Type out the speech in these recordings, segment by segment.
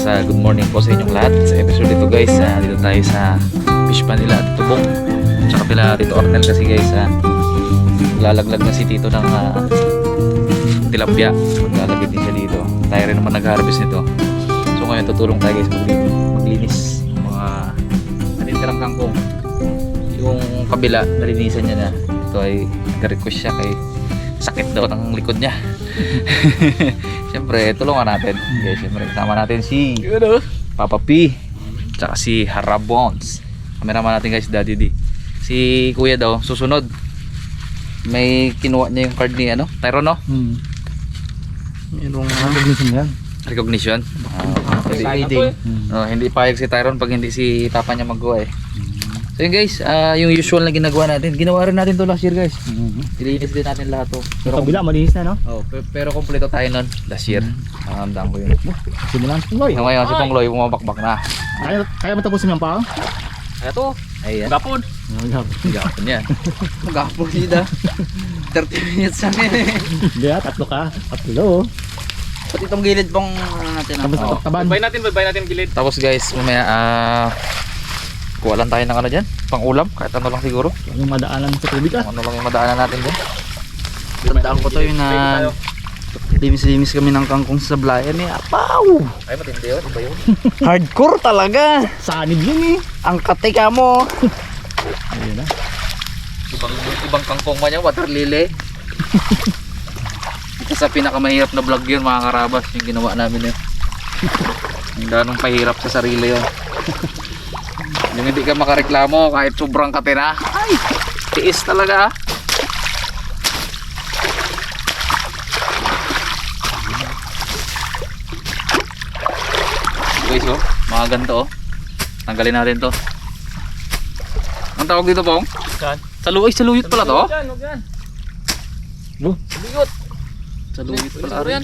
good morning po sa inyong lahat. Sa episode ito guys, dito tayo sa fish pan nila at Tubong. Tsaka pila Tito Ornel kasi guys, lalaglag na si Tito ng tilapia. Maglalagay din siya dito. Tayo rin naman nag-harvest nito. So ngayon tutulong tayo guys maglinis ng mga nanintirang kangkong. Yung kabila, nalinisan niya na. Ito ay nag-request siya kay sakit daw ng likod niya. Siyempre, tulungan natin. Okay, siyempre, kasama natin si Papa P. Tsaka si Harabons. Kameraman natin guys, Daddy D. Si Kuya daw, susunod. May kinuha niya yung card ni Tyron, no? Yung recognition yan. recognition. Hindi payag si Tyron pag hindi si Papa niya magawa eh. So yun guys, yung usual na ginagawa natin. Ginawa rin natin to last year guys. Ilinis din natin lahat to. Pero kabila, malinis na, no? Oh, pero kompleto tayo nun last year. Nakandaan ko yun. Simulan si Pongloy. So ngayon si Pongloy bumabakbak na. Kaya matapusin yung pa? Ito. Ayan. Gapon. Gapon yan. Gapon sida. 30 minutes lang yan eh. Hindi tatlo ka. Tatlo. Pati itong gilid pong natin. Tapos taban. Babay natin gilid. Tapos guys, mamaya kuha lang tayo ng dyan, pang ulam, kahit ano lang siguro. Yung madaanan sa tubig ah. Ano lang yung madaanan natin dyan. Tandaan ko to yung limis-limis kami ng kangkong sa Blayan eh. Apaw! Ay matindi yun, iba yun. Hardcore talaga. Sanib yun eh. Ang katika mo. Ayun na. Ibang kangkong man yan, water lily. Ito sa pinakamahirap na vlog yun mga karabas, yung ginawa namin yun. Ang ganong pahirap sa sarili yun. Yung hindi ka makareklamo kahit sobrang katina. Ay, tiis talaga. Guys mga ganito tanggalin natin to. Ang tawag dito pong? Saan? Saluyot pala to? Yan. Saluyot pala rin.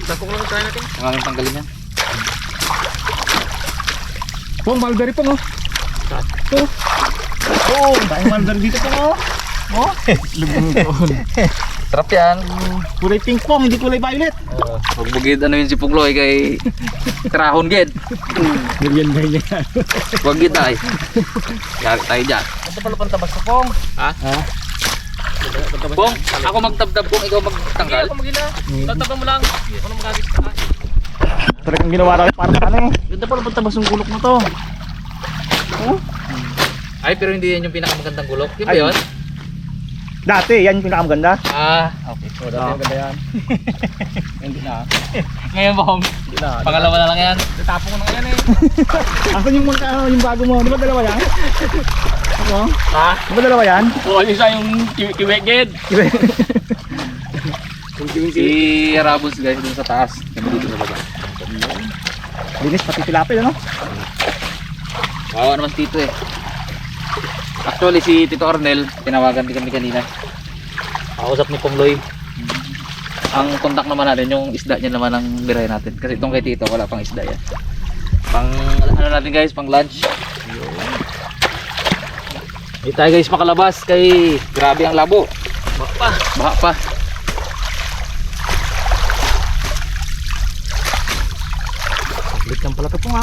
Sakong lang try natin. Ang aming tanggalin yan. Pong, mulberry pong oh. Ito. Oh, dahil mulberry dito pong oh. Oh, lubog. Sarap yan. Kulay pink pong, hindi kulay violet. Huwag yun si Pugloy kay Trahon gid. Ganyan. Huwag yun tayo. Yari tayo dyan. Ito pala pantabas ko pong. Ha? Pong, ako magtabtab kung ikaw magtanggal. Ako magina. Tatabang mo lang. Ano magagis ka? Talagang ginawa namin para sa ano eh. Ganda pala pantabas ng gulok mo to. Ay, pero hindi yan yung pinakamagandang gulok. Yun ba yun? Dati, yan yung pinakamaganda. Okay. Oh, dati yung ganda yan. Hindi na. Ngayon Pong, Hindi na. pangalawa na lang yan. Tapong ko na ngayon eh. Asan yung yung bago mo? Di ba dalawa yan? Ano? Ha? Di ba dalawa yan? Oo, isa yung kiweged. Si Rabos guys dun sa taas. Kami dito sa baba. Linis pati tilapia, ano? Wawa naman si Tito eh. Actually si Tito Ornel, tinawagan din kami kanina. Kausap ni Pongloy. Ang kontak naman natin, yung isda niya naman ang biray natin. Kasi itong kay Tito, wala pang isda yan. Pang, ano natin guys, pang lunch. Hindi tayo guys makalabas kay grabe ang labo. Baha pa. Balik lang pala ito po nga.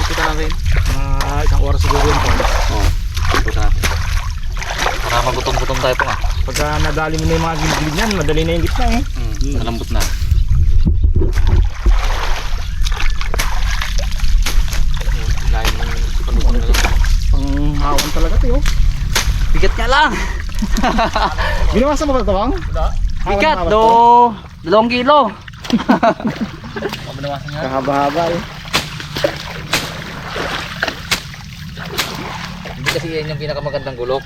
Kita natin. Isang oras siguro yun po. Kita natin. Para magutom-gutom tayo po nga. Pagka nadali mo na yung mga gilid niyan, madali na yung gitna eh. Malambot na. Panghawan talaga ito oh. Bigat nga lang. Binawasan mo ba ito bang? Bigat do 2 kilo. Kahaba-haba eh. Hindi kasi yan yung pinakamagandang gulok.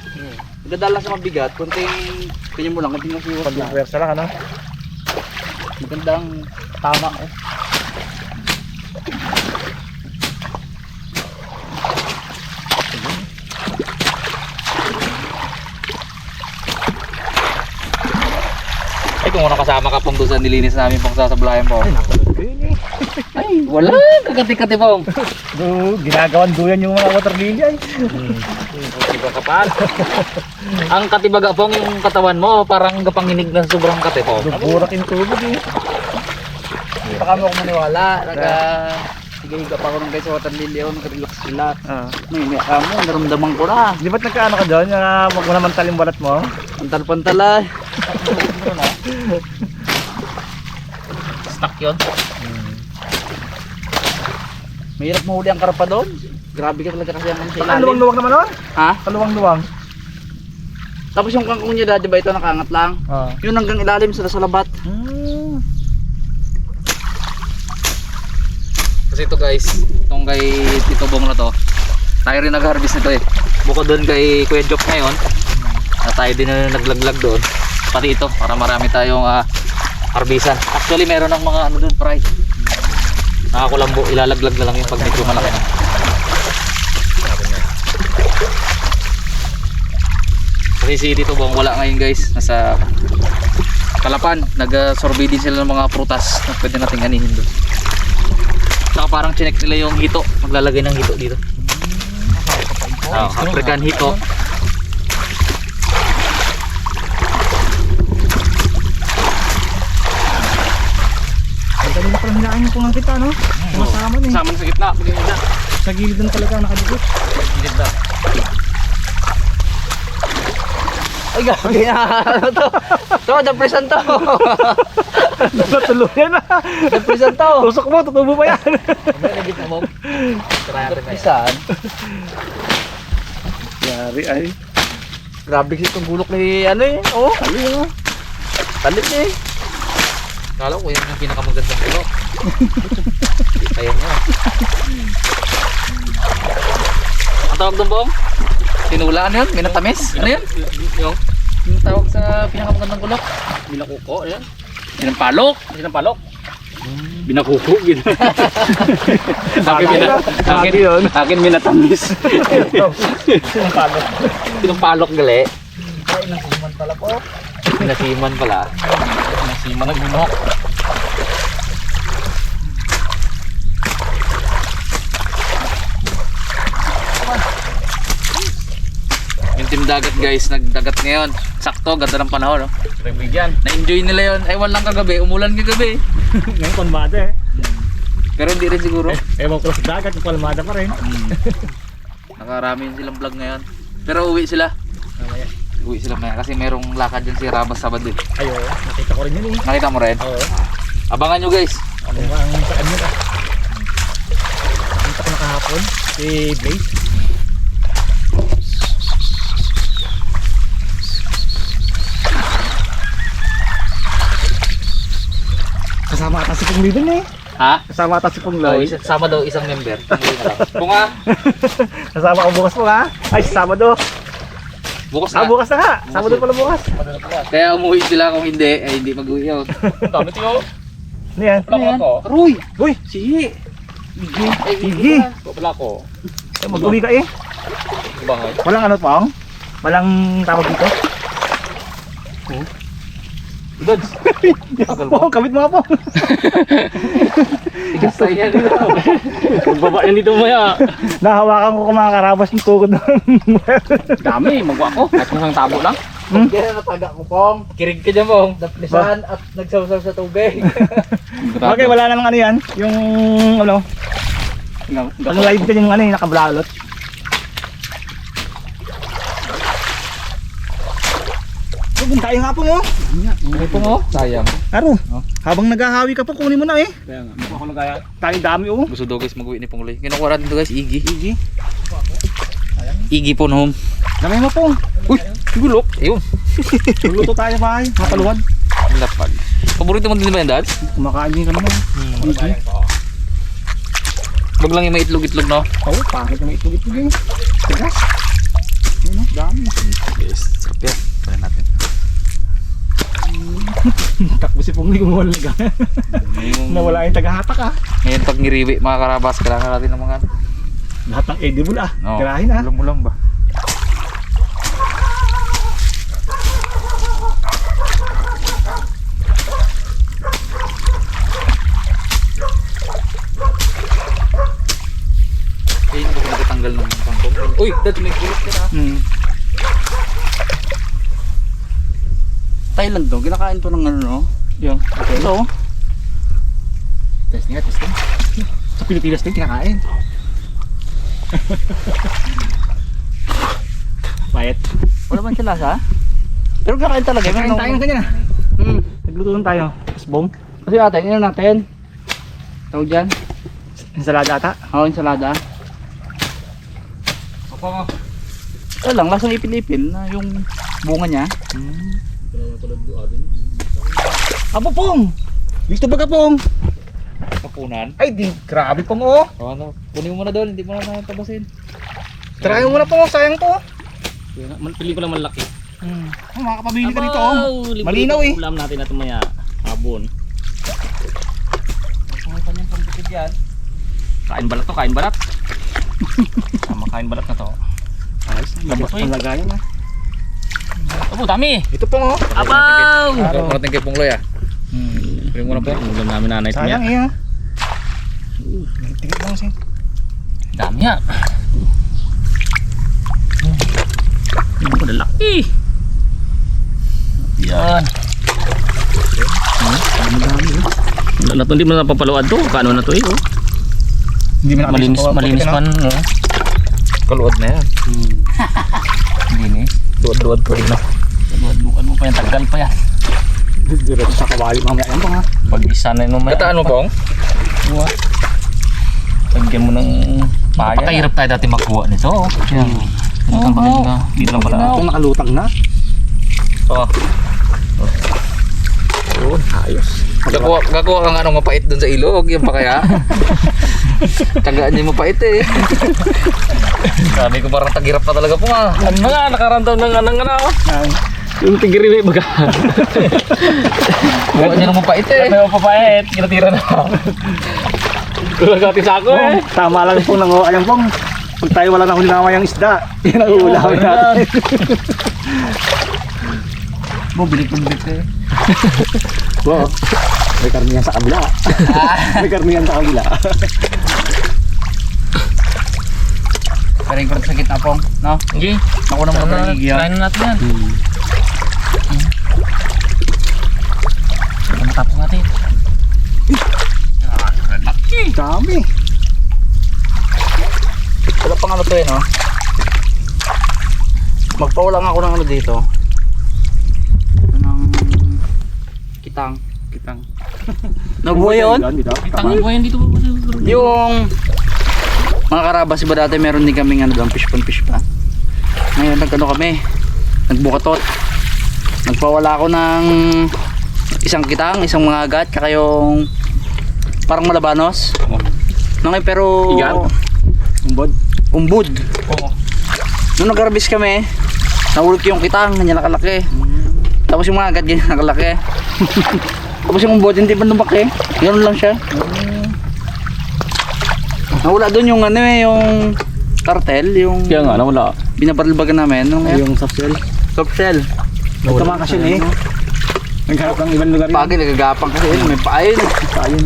Maganda sa mabigat, kunting ganyan mo lang, kunting masiwas lang. Pag-versa lang ano? Magandang tama eh. Ay, kung ano kasama ka pong doon sa nilinis namin pong sasablayan po. Ay, Wala, kagati-kati pong. Ginagawan duyan yung mga water lily ay. Iba kapal. Ang katibaga pong yung katawan mo, parang kapanginig na sobrang kati po. Burak yung tubig eh. baka mo ako maniwala. Higa-higa pa ako nung guys sa water lily ako, nag-relax. May mo, naramdaman ko na. Di ba't nagkaano ka doon? Wag mo naman talim balat mo? Pantal-pantala. Stuck yun. Mahirap mahuli ang karpa doon. Grabe ka talaga kasi ang sa ilalim. Kaluwang-luwang naman nun? Ha? Kaluwang-luwang. Tapos yung kangkong niya dati ba ito nakaangat lang? Yun hanggang ilalim sa labat. Kasi ito guys, itong kay Tito Bong na to, tayo rin nag-harvest nito eh. Bukod doon kay Kuya Job ngayon, na tayo din na naglaglag doon. Pati ito, para marami tayong harbisan. Actually meron ng mga ano doon, fry. Nakakulambo, ilalaglag na lang yung pag medyo malaki na. Kasi si Tito Bong wala ngayon guys, nasa Kalapan. Nag-survey din sila ng mga prutas na pwede nating anihin doon. Saka parang chinek nila yung hito, maglalagay ng hito dito. African hito. Kanina pala hinaan yung pungang kita, no? Masama na eh. Sama sa gitna, Sa gilid na talaga nakadikit. gilid na. Ay gagi na. Ito, depresan to. Natuluyan na. Depresan to. Tusok mo, tutubo pa yan. Nagit na mo. Depresan. Yari ay. Grabe kasi itong gulok ni ano eh. Oh, talit eh. Kala ko yung pinakamagandang bulok. Kaya mo. Ang tawag doon, Bong? Tinulaan yun? Minatamis? Ano yun? Yung tawag sa pinakamagandang bulok? Binakuko, yan. Pinampalok? Pinampalok. Binakuko. Akin minatamis. Pinampalok gali. Ay, nasiman pala po. Pinasiman pala. Pinasiman ng bulok. Yung team dagat guys, nagdagat ngayon. Sakto, ganda ng panahon, no? Bigyan. Na-enjoy nila yon. Ewan lang kagabi, umulan kagabi. Ngayon palmada eh. Pero hindi rin siguro. Ewan ko sa dagat, yung palmada pa rin. Nakarami yun silang vlog ngayon. Pero uwi sila. Uwi sila maya kasi merong lakad dyan si Rabas Sabado eh. Ayo, nakita ko rin yun eh. Nakita mo rin? Oo. Abangan nyo guys. Ano ba ang saan yun ah? Nakita ko na kahapon, si Blaze. Kasama ata si Pong Lidon eh. Ha? Kasama ata si Pong Oh, Loy. sama daw isang member. Kung nga, Kasama ko bukas po ha. Ay, Sabado. bukas Ah, na. bukas na nga. Sabado pala bukas. Kaya umuwi sila kung hindi, ay hindi mag-uwi yun. Dami tiyo. Ano yan? Ano yan? Ruy! Uy, Sihi! Sige. Wala ko. Mag-uwi ka eh. Bangay. Walang ano Pong? Walang tawag dito? Dods! Pong, kamit mo nga Pong. Ikastay yan dito. Magbaba yan dito maya. Nahawakan ko mga karabas ng tugod ng Dami, magwa ko. Kahit isang tabo lang. Kaya nataga ko pong. Kirig ka dyan Bong. Daplisan at nagsawsaw sa tubig. Okay, wala namang ano yan. Yung ano, ang live ka yung ano yung nakabralot. Pupunta tayo nga po mo. Ano po mo? Sayang. Aro, habang naghahawi ka pa kunin mo na eh. Kaya nga. Ako lang kaya. Tayo dami oh. Gusto daw guys mag-uwi ni Pongloy. Kinukuha rin dito guys, Iggy. Iggy? Iggy po noon. Dami mo Pong. Uy! Gulok! Ayun. Luluto tayo sa bahay. Mapaluwad. Lapag. Paborito mo din ba yan, Dad? Kumakain din kami na. Wag lang yung may itlog-itlog, no? Oo, pangit na may itlog-itlog eh. Tigas. Yun o, dami. Yes, sarap yan. Pwede natin. Takbo si Pong Lee gumawala ka. Nawala yung tagahatak ah. Ngayon pag ngiriwi, mga karabas, kailangan natin ng mga... Lahat ng edible ah. No, Tirahin ah. ulam-ulam ba? Ayun, hindi ko nakatanggal ng kangkong. Uy, Dad, may gulok ka na. Thailand to, kinakain to ng ano no? Yung, okay. Ito. Testing nga, testing. Sa Pilipinas din, kinakain. Bayet. Wala man siya lasa? Pero kakain talaga. Kain tayo ng ganyan ah. Nagluto lang tayo. Tasbong. Kasi ate, ano natin? Tawag dyan? Ensalada ata. Oo, ensalada. Opo mo. Wala lang, lasang ipil-ipil na yung bunga niya. Apo pong! Dito ba ka pong? Kapunan. Ay di, grabe pong oh. Ano, kunin mo muna doon, hindi mo na tabasin. Try mo na po, sayang po. Pili ko lang malaki. Oh, makakapabili ka dito oh. Malinaw eh. Ulam natin na tumaya. Habon. Pumunta niyang pambukid yan. Kain balat to, kain balat. Tama, kain balat na to. Ayos, labas Uy. ang lagayan ah. Abo, dami. Ito pong oh. Abaw! Marating kay Pungloy ah. Kunin mo na po. Ulam namin nanay tumaya. Sayang eh ah. Tingit lang siya. Dami ha. Ano ko lalaki. Yan. Wala na to, hindi mo na papaluad to. Kaano na to eh. Oh. Hindi mo Malinis man. No? Kaluod na yan. Linis. Luwad-luwad ko rin na. Luad mo pa yan. Tagal pa yan. Diretso sa kawali mamaya yan pong ha. Pag isa na yun mamaya. Kataan mo pong? Lagyan mo ng paya. Napakahirap tayo dati magkuha nito. Yan. Lutang pa rin ka. Dito lang pala. Ito nakalutang na. Oo. Yun, ayos. Gagawa kang ano mapait dun sa ilog, yung pa kaya. Tagaan niya yung mapait eh. Sabi ko parang tagirap na talaga po nga. Ano nga, nakaramdam ng ano. Yung tigiri may baga. Gawa niya ng mapait eh. May mapapait, kinatira na. Kulang natin sa ako eh. Tama lang po nang alam pong. Pag tayo wala na huli namayang isda, yan ang uulamin natin. Mo bilik eh. Wow, may karniyan sa kabila. May karniyan sa kabila. Karing ko sa gitna pong, no? Sige. Ako naman ang paligyan. Kain na natin yan. Matapos natin. Dami. Wala pang ano to eh, no? Magpawalang ako ng ano dito. Ng kitang. Nabuhay yun? Dito. Tangan ko yan dito. Yung mga karabas ba dati meron din kaming ano doon, fish pa. Ngayon nagano kami, nagbukatot. Nagpawala ako ng isang kitang, isang mga agat, kaya yung parang malabanos. Ngayon pero Igat? umbod. Nung nag-harvest kami, nahulog yung kitang, ganyan nakalaki. Tapos yung mga agat, ganyan nakalaki. Tapos yung umbod, hindi pa lumaki. Ganoon lang siya. Nawala doon yung ano eh, yung cartel, yung Kaya nga, nawala. binabarilbagan namin. Ano nga? Yung soft shell. Soft shell. Nagkamakasyon eh. Nagharap ng ibang lugar yun. Pagi nagagapang kasi yun, may paayon. Ayun.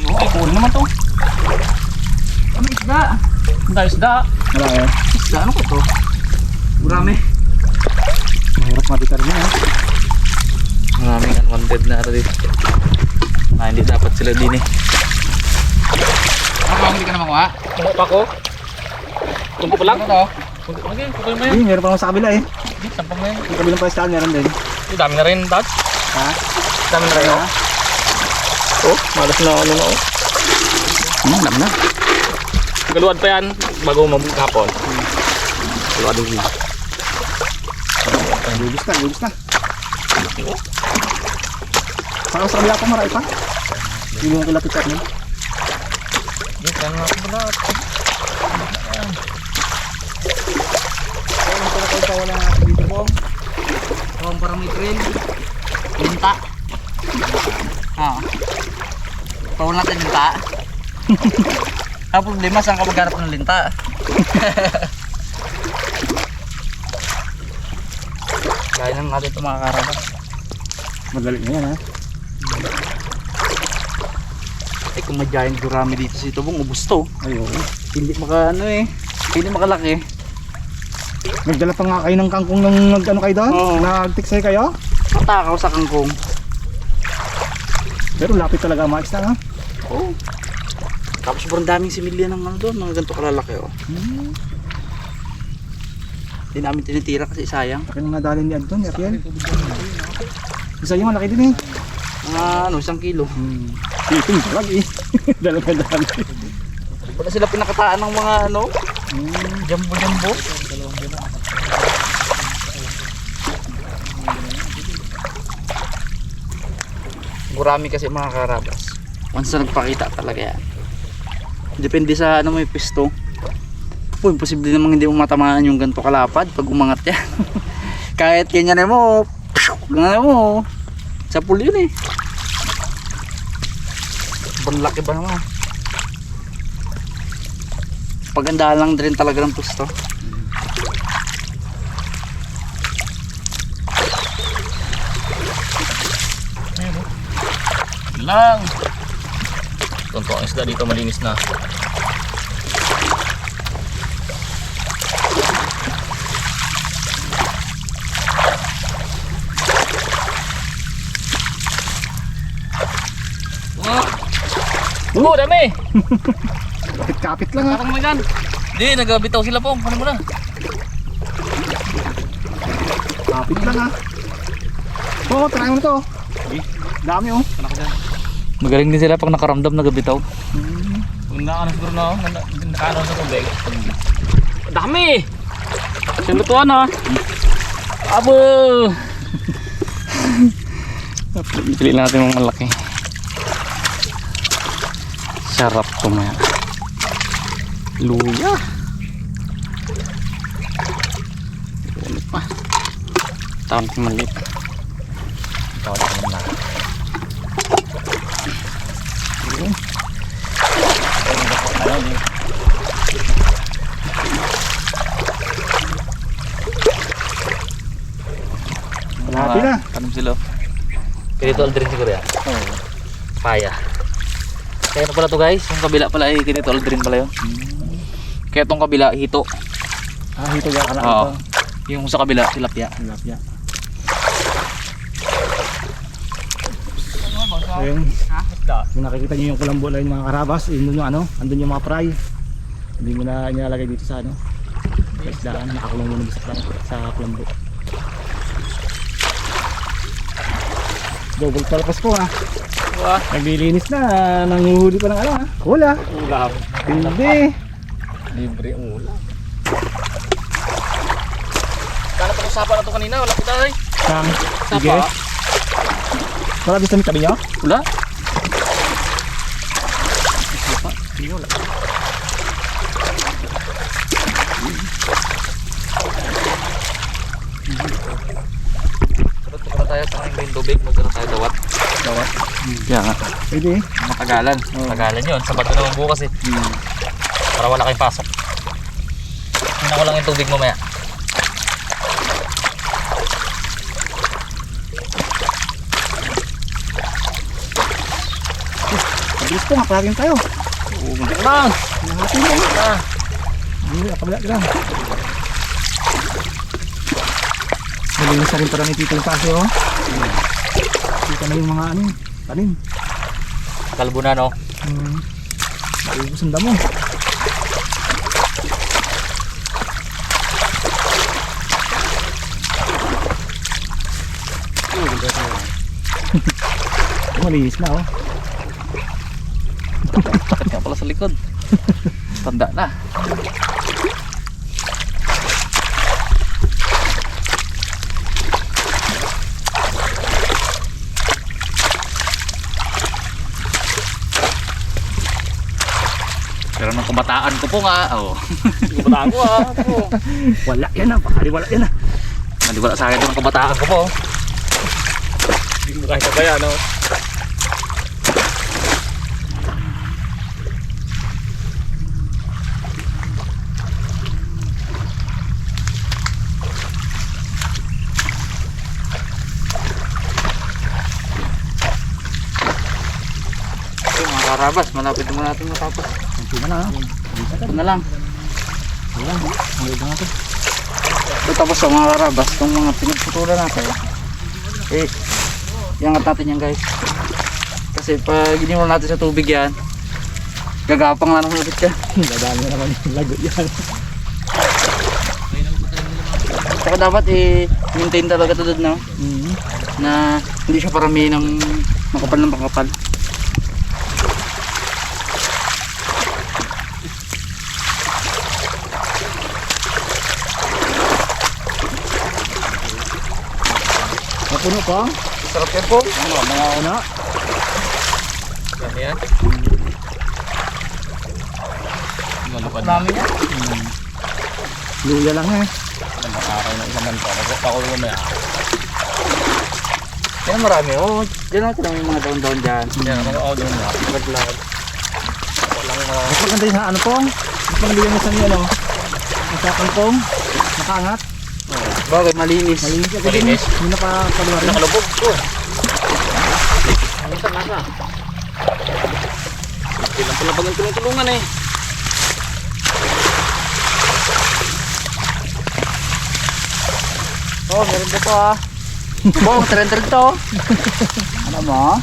Okay, cool naman to. Ano isda? Ang isda. Wala eh. Isda, ano ko to? Marami. Mahirap matikar niya eh. Maraming unwanted na ito dito. Ah, hindi dapat sila din eh. Hindi ka na makuha? Tungo pa ko. Tungo pa lang. Ano to? Okay, kukunin mo yan. Meron pa naman sa kabila eh. Sampang mo yan. Yung kabilang pwestahan meron din. Ang dami na rin, Dad. Ha? Dami na rin, oh. Oh, malas na ano na, oh. Alam na. Galuad pa yan bago maghapon. Galuad din. Lubis na. Saka sa kabila pa marami pa. Yung mga kilapit niya. Yan, kaya nga ako pala. Ayun, ito na kayo sa wala natin dito po. Kung parang may trail. Linta. Ah. Pawala natin linta. Ang problema, saan ka magharap ng linta? Kaya lang natin ito mga karabas. Madali na yan ha. Eh kung may giant gurami dito sa Tubong, ubos to. Ayun. Hindi maka ano eh. Hindi makalaki. Nagdala pa nga kayo ng kangkong nung nag-ano kayo doon? Oo. Nag-tiksay kayo? Matakaw sa kangkong. Pero lapit talaga mais na ha? Oo. Tapos sobrang daming similya ng ano doon, mga ganito kalalaki oh. Hindi namin tinitira kasi sayang. Laki nang nadali ni Anton, ni Ariel. Isa yung malaki din eh. Mga ano, 1 kilo. Iting talag eh. Dalawa dami. Wala sila pinakataan ng mga ano, jumbo-jumbo. Gurami kasi mga karabas. Once na nagpakita talaga yan. Depende sa ano may pisto. Po, imposible namang hindi mo matamaan yung ganito kalapad pag umangat yan. Kahit ganyan mo, ganyan mo. Sa pool yun eh. Sobrang laki ba naman. Pagandahan lang din talaga ng pisto. Lang. Tonto ang isda dito, malinis na. Oh, dami! Kapit-kapit lang ha. Parang mo yan. Hindi, nagbitaw sila po. Ano mo na? Kapit lang ha. Oo, try mo na to. Dami oh. Magaling din sila pag nakaramdam nagabitaw. Kung nakaano siguro na ako, nakaano sa tubig. Dami! Sinutuan ha. Abo! Pili natin yung malaki. Sarap kumaya. Luya. Ano pa? Taon ko maliit. Tawag ka naman na. Malapit na. Tanong sila. Kinito aldrin siguro yan. Oo. Paya. Kaya na pala to guys. Yung kabila pala ay kinito aldrin pala yun. Kaya tong kabila hito. Ah, hito yan ka na Oo. ito. Yung sa kabila tilapia. Tilapia. So yung, kung nakikita nyo yung kulambo na yung mga karabas, yun yung ano, andun yung mga fry. Hindi mo na nilalagay dito sa ano, sa isdaan, nakakulong muna sa kulambo. Double palpas po ha. Wah. Naglilinis na, nanguhuli pa ng ano ha. Hula. Ulam. Hindi. Libre ang ulam. Kala pa kung sapa na to kanina, wala ko dahil. Sang, Sapa? sige. Wala gusto ni tabi nyo? Wala? Hindi wala. Magkano tayo sa aking tubig, magkano tayo dawat. Dawat. Kaya nga. Pwede eh. Matagalan. Tagalan yun, Sabado naman bukas eh. Para wala kayong pasok. Tingnan ko lang yung tubig mamaya. Mabilis po, makalagin tayo. Oo, magkano lang. Nahati mo. Hindi, akabala ka lang. Malinis na rin para ni Tito yung paso oh. Kita na yung mga ano, tanim. Kalbo na no. Maubos ang damo. Malinis na oh. Bakit nga pala sa likod? Tanda na. Pero nung kabataan ko po nga, oh. Kabataan ko ah. Wala yan ah, pakaliwala yan ah. Naliwala sa akin ito ng kabataan ko po. Hindi mo kahit kaya no. Mga karabas, malapit naman natin matapos. Kunti na lang ah. Ito na lang. Wala, ang ganda nga to. Tapos sa mga karabas, itong mga pinagputulan natin, iangat natin yan guys. Kasi pag ginimula natin sa tubig yan, gagapang lang ng lapit ka. Dadaan mo naman yung lagot yan. Saka dapat maintain talaga ito doon, no? Na hindi siya parami ng makapal ng makapal. Napuno pa. Sarap yan po. Ano, mga una. Yan yan. Lalupad na. Marami yan. Luya lang eh. Araw na isang ganito. Ako naman may araw. Yan marami. Oh, dyan natin lang yung mga daon-daon dyan. Yan, mga audio na. Lag-lag. Mas maganda yung ano pong. Mas maganda yung sa niyo, no? Masakan pong. Nakaangat. Bagay, malinis. Malinis agad din. Malinis. Hindi nakakaluwa rin. Nakalubog ko. Ang nasa. Ilang pala bagang tulungan eh. Oh, meron dito ah. Bong, trend to. Ano mo?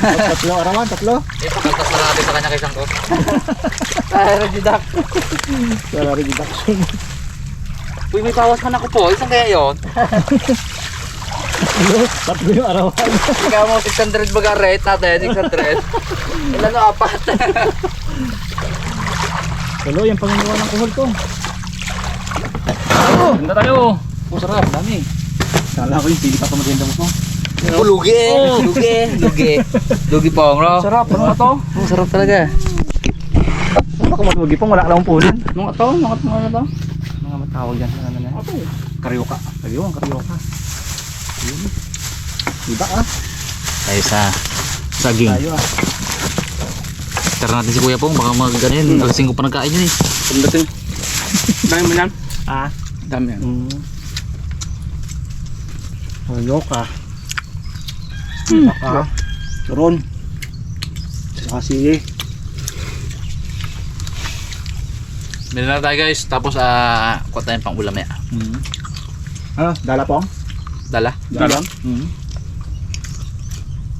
Tatlo arawan, tatlo. Ito, kaltas na natin sa kanya kay Sangko. Aerojidak. Salary deduction. Uy, may bawas man ako po. Isang kaya yun? Tatlo yung arawan. Ikaw mo 600 baga rate natin, 600. Ilan o, 4. Tulo, yung pangunawa ng kuhol ko. Ganda tayo. Oh, sarap, dami. Kala ko yung pili pa pamatinda mo. Oh, lugi. Lugi po, bro. Sarap, ano to? Oh, sarap talaga. Baka matugi pong wala ka lang punin. Ano to? Ano to? Mga matawag dyan sa ano na. Karyoka. Karyoka. Yun. Diba ah? Tayo sa saging. Tayo ah. Tara natin si Kuya Pong, baka mag-ganin. Alas 5 pa nagkain yun eh. Pagdating. Dami mo yan? Ah. Dami yan. Karyoka. Baka. Turon. Saka sige. Meron na tayo guys, tapos kuha tayong pang ulam ya. Ano? Dala pong? Dala. Dala?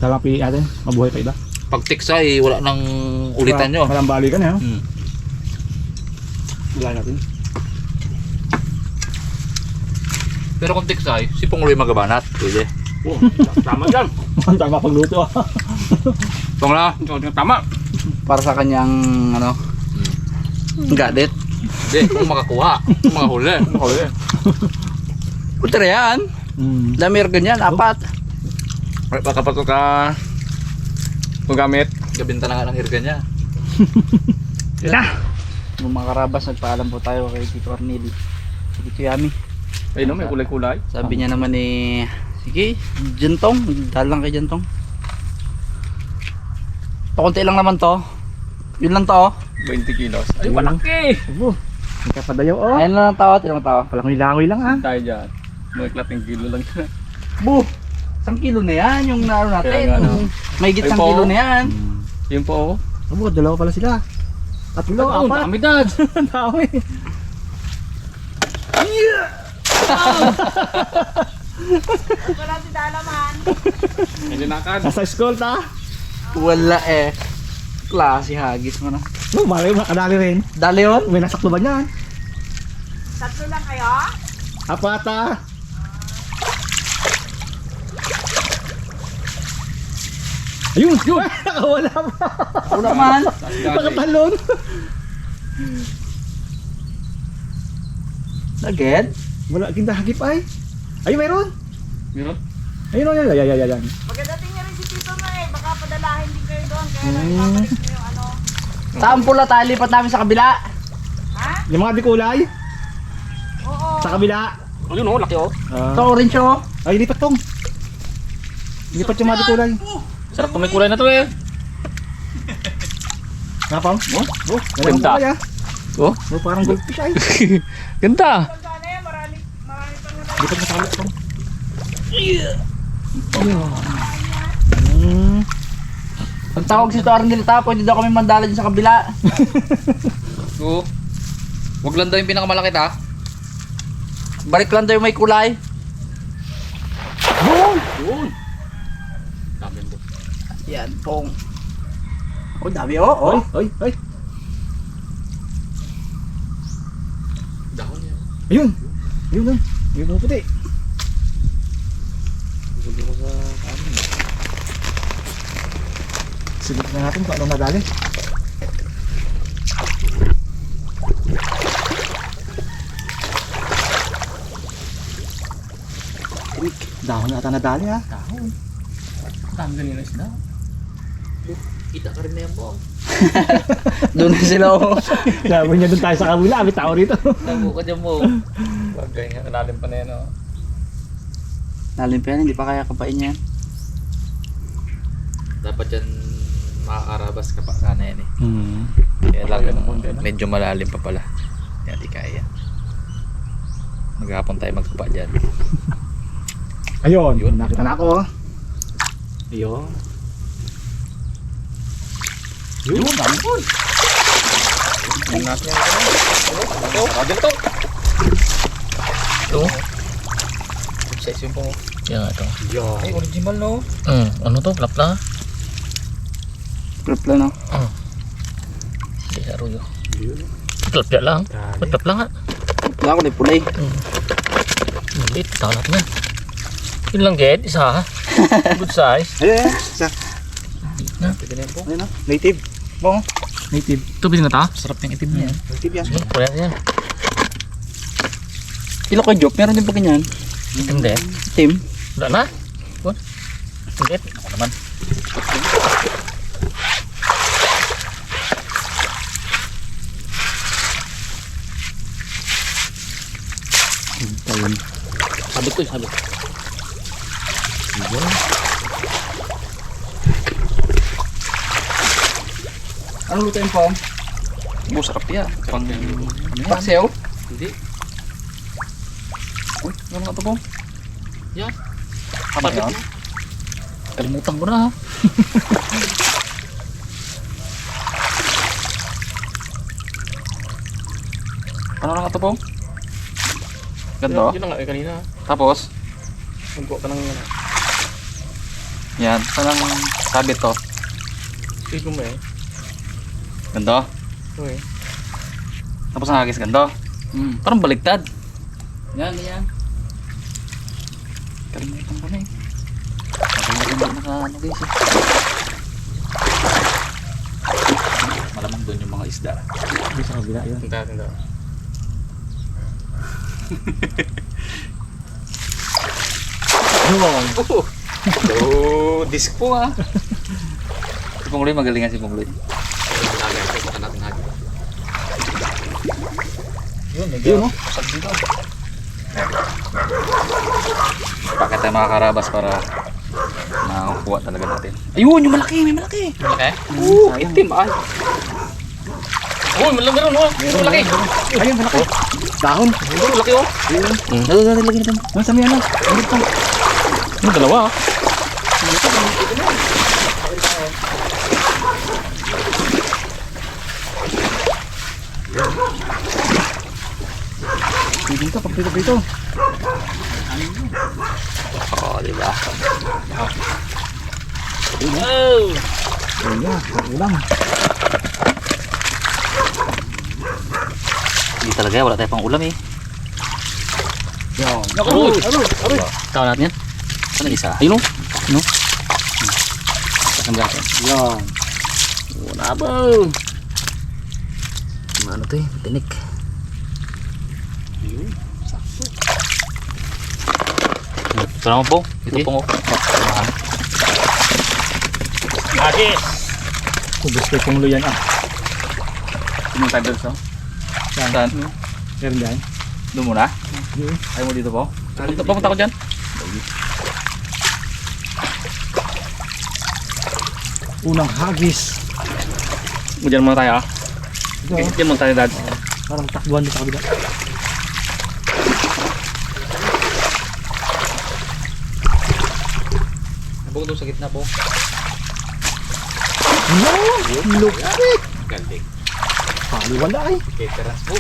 Dala pili natin. Mabuhay pa iba. Pag tiksa wala nang ulitan nyo. Walang balikan eh. Hmm. Wala natin. Pero kung tiksa si Pong Roy magabanat. Pwede. Oh, tama dyan. Ang tama pagluto ah. Pong na. Tama. Para sa kanyang, ano, gadget. Hindi, kung makakuha. Kung makahuli. Putra yan. Dami rin ganyan, 4. Baka pa ito ka gamit. Gabinta na nga ng irga niya. Yung mga karabas, nagpaalam po tayo kay Tito Arnel. Tito Yami. Ayun no, may kulay-kulay. Sabi niya naman sige, Jantong, dalang kay Jantong. Pakunti lang naman to. Yun lang to. 20 kilos. Ay, malaki! May kapadayaw oh. Ayun lang ang tao, tinong tao. Palangoy-langoy lang ah. Tayo dyan. Mga klating kilo lang yan. Bu! 1 kilo na yan, yung naano natin. Kaya nga, no? May git Ay, 1 po. kilo na yan. Yun po. Abo, dalawa pala sila. Tatlo, Oh, apat. dami dad. Ang dami. Hindi nakad. Nasa school ta. Wala eh. Klase hagis mo na. No, malay mo, kadali rin. Dali yun? May nasaklo ba niyan? Tatlo lang kayo? Apat ah. Ayun! Yun! Nakawala pa! Wala man. Pagkatalon! Again? Wala kindahagip ay. Ayun, mayroon! Meron? Ayun, ayun, ayun, ayun, ayun. Pagdating niya rin si Tito na eh, baka padalahin din kayo doon. Kaya lang ibabalik niyo yung ano. Saan pula tayo lipat namin sa kabila? Ha? Yung mga dikulay, Oo. sa kabila. Ayun oh, laki oh. Ito orange oh. Ay, lipat tong. Lipat yung mga dikulay. Sarap kung may kulay na to eh. Nga pang? Oh, ganda. Oh, parang goldfish ay. Ganda. Sana yan, marami pa nga. Lipat na sa kabila tong. Pag tawag si Tito Arnel ta, pwede daw kami mandala dyan sa kabila. Oo. Wag lang daw yung pinakamalaki ta. Balik lang tayo may kulay. Yun. Dami po. Yan pong. Oh, dami oh. Oy. Dahon yan. Ayun. Ayun. Yung puti. Gusto ko sa amin. Sige na natin kung anong nadali. Dahon na ata nadali ha. Dahon. Dami ganyan na isda. Kita ka rin na yan po. Doon na sila oh. Sabi niya doon tayo sa kabila. May tao rito. Tabo ka dyan po. Bagay nga. Lalim pa na yan oh. Lalim pa yan, hindi pa kaya kapain yan. Dapat yan makakarabas ka pa sana yan eh. Kaya lang, medyo malalim pa pala. Kaya di kaya. Maghapon tayo magkapa dyan. Ayun. Nakita na ako. Ayun. Yun. Dahon. Yung natin yan. Ito. Sabi ito. Ito. Size yun po. Yan ito. Ay, original no? Ano to? Plapla? Plapla no? Hindi sa ruyo. Plapla lang. Plapla nga. Wala ko na pulay. Maliit. Tawa natin yan. Yun lang get. Isa ha. Good size. Ayun. Isa. Pwede na yan po. Ayun. Native. Bong. Native. Ito pwede na ta? Sarap yung itim niya. Native yan. Sige, kuya yan. Kilo ko joke, meron din pa ganyan. Itim din. Team. Wala na. What? Get. Ako naman. Ayun. Sabit ko, sabit. Ano luto yung pom? Oh, sarap yan. Pang... Paksiw? Hindi. Uy, ano nga ito pom? Yan. Ano yan? Kalimutan ko na ha. Ano nga ito pom? Ganda. Yun lang nga eh kanina. Tapos, Magkuha ka ng yan. Parang sabit to. Sige mo eh. Ganda. Okay. Tapos ang hagis ganda. Parang baliktad. Yan, yan. Kalimutan ko na eh. Hindi naka-ano guys eh. Malamang doon yung mga isda. Hindi sa kabila yun. Tinda. Yun. Oh, disc po ah. Si Pungloy, magalingan si Pungloy. Lagay ito, baka natin hagi. Yun, Yun oh. Bakit tayo mga karabas para makakuha talaga natin. Ayun, yung malaki, may malaki. Malaki? Itim ay. Oh, meron oh. Malaki. Ayun, malaki. Dahon. Malaki oh. Lagi natin. Nasa may ano. Ano ito? Yung dalawa ah. Pwede ka pag prito. Oh, di ba? Oh. Ayun na. Ulam. Hindi talaga, wala tayong pang ulam eh. Yan. Aroy. Tawa natin yan. Ano isa? Ayun o. Ano? Kasama natin. Yan. Wala ba? Ano to eh? Tinik. Ito naman po. Ito po. Agis. Kubos kay Pungloy yan ah. Sino tayo doon so? Saan? Meron dyan. Doon muna? Yun. Ayaw mo dito po? Dito po, punta ko dyan. Unang hagis. Diyan muna tayo ah. Ito oh. Diyan muna tayo dad. Parang takbuhan dito sa kabila. Nabog doon sa gitna po. Yan. Lupit. Galing. Paliwala eh. Veterans po.